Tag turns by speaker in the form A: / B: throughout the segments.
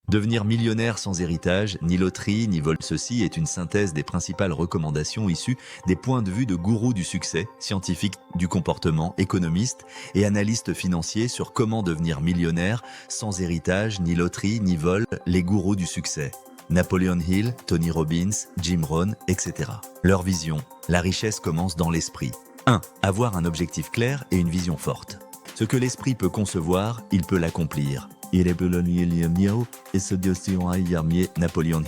A: Devenir millionnaire sans héritage, ni loterie, ni vol. Ceci est une synthèse des principales recommandations issues des points de vue de gourous du succès, scientifiques du comportement, économistes et analystes financiers sur comment devenir millionnaire sans héritage, ni loterie, ni vol, les gourous du succès. Napoleon Hill, Tony Robbins, Jim Rohn, etc. Leur vision, la richesse commence dans l'esprit. 1. Avoir un objectif clair et une vision forte. Ce que l'esprit peut concevoir, il peut l'accomplir. Napoléon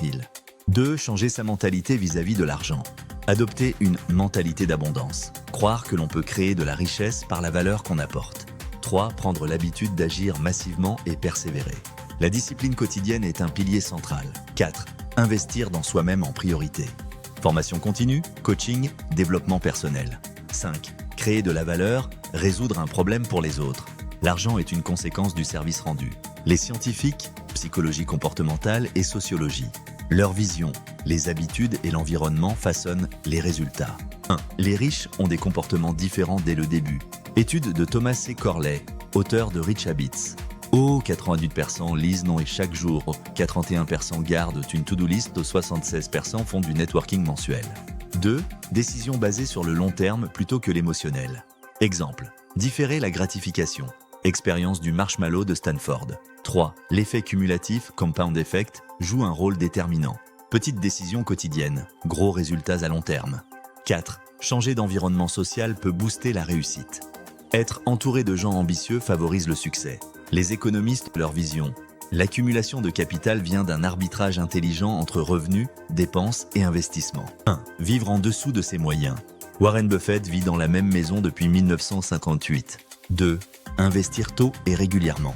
A: Hill. 2. Changer sa mentalité vis-à-vis de l'argent. Adopter une mentalité d'abondance. Croire que l'on peut créer de la richesse par la valeur qu'on apporte. 3. Prendre l'habitude d'agir massivement et persévérer. La discipline quotidienne est un pilier central. 4. Investir dans soi-même en priorité. Formation continue, coaching, développement personnel. 5. Créer de la valeur, résoudre un problème pour les autres. L'argent est une conséquence du service rendu. Les scientifiques, psychologie comportementale et sociologie. Leur vision, les habitudes et l'environnement façonnent les résultats. 1. Les riches ont des comportements différents dès le début. Étude de Thomas C. Corley, auteur de Rich Habits. 88% lisent non et chaque jour, 41% gardent une to-do list, 76% font du networking mensuel. 2. Décision basée sur le long terme plutôt que l'émotionnel. Exemple, différer la gratification. Expérience du marshmallow de Stanford. 3. L'effet cumulatif, compound effect, joue un rôle déterminant. Petites décisions quotidiennes, gros résultats à long terme. 4. Changer d'environnement social peut booster la réussite. Être entouré de gens ambitieux favorise le succès. Les économistes, leur vision. L'accumulation de capital vient d'un arbitrage intelligent entre revenus, dépenses et investissements. 1. Vivre en dessous de ses moyens. Warren Buffett vit dans la même maison depuis 1958. 2. Investir tôt et régulièrement.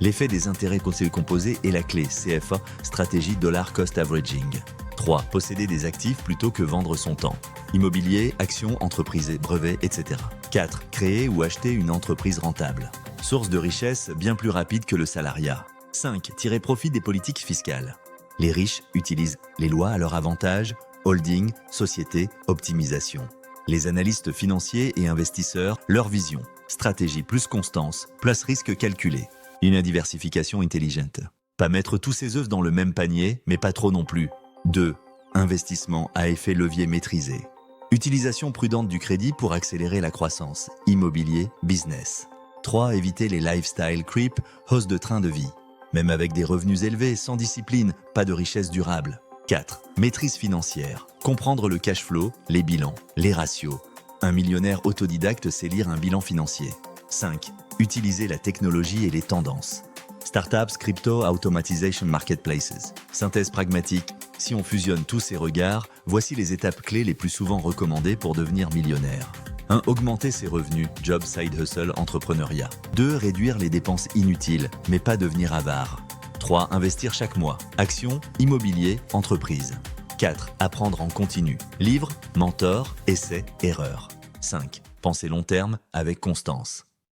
A: L'effet des intérêts composés est la clé, CFA, stratégie dollar cost averaging. 3. Posséder des actifs plutôt que vendre son temps. Immobilier, actions, entreprises, brevets, etc. 4. Créer ou acheter une entreprise rentable. Source de richesse bien plus rapide que le salariat. 5. Tirer profit des politiques fiscales. Les riches utilisent les lois à leur avantage, holding, société, optimisation. Les analystes financiers et investisseurs, leur vision. Stratégie plus constance, plus risque calculé. Une diversification intelligente. Pas mettre tous ses œufs dans le même panier, mais pas trop non plus. 2. Investissement à effet levier maîtrisé. Utilisation prudente du crédit pour accélérer la croissance. Immobilier, business. 3. Éviter les lifestyle creep, hausse de train de vie. Même avec des revenus élevés, sans discipline, pas de richesse durable. 4. Maîtrise financière. Comprendre le cash flow, les bilans, les ratios. Un millionnaire autodidacte sait lire un bilan financier. 5. Utiliser la technologie et les tendances. Startups, crypto, automatization, marketplaces. Synthèse pragmatique. Si on fusionne tous ces regards, voici les étapes clés les plus souvent recommandées pour devenir millionnaire. 1. Augmenter ses revenus, job, side hustle, entrepreneuriat. 2. Réduire les dépenses inutiles, mais pas devenir avare. 3. Investir chaque mois, actions, immobilier, entreprise. 4. Apprendre en continu, livres, mentor, essais, erreurs. 5. Penser long terme avec constance.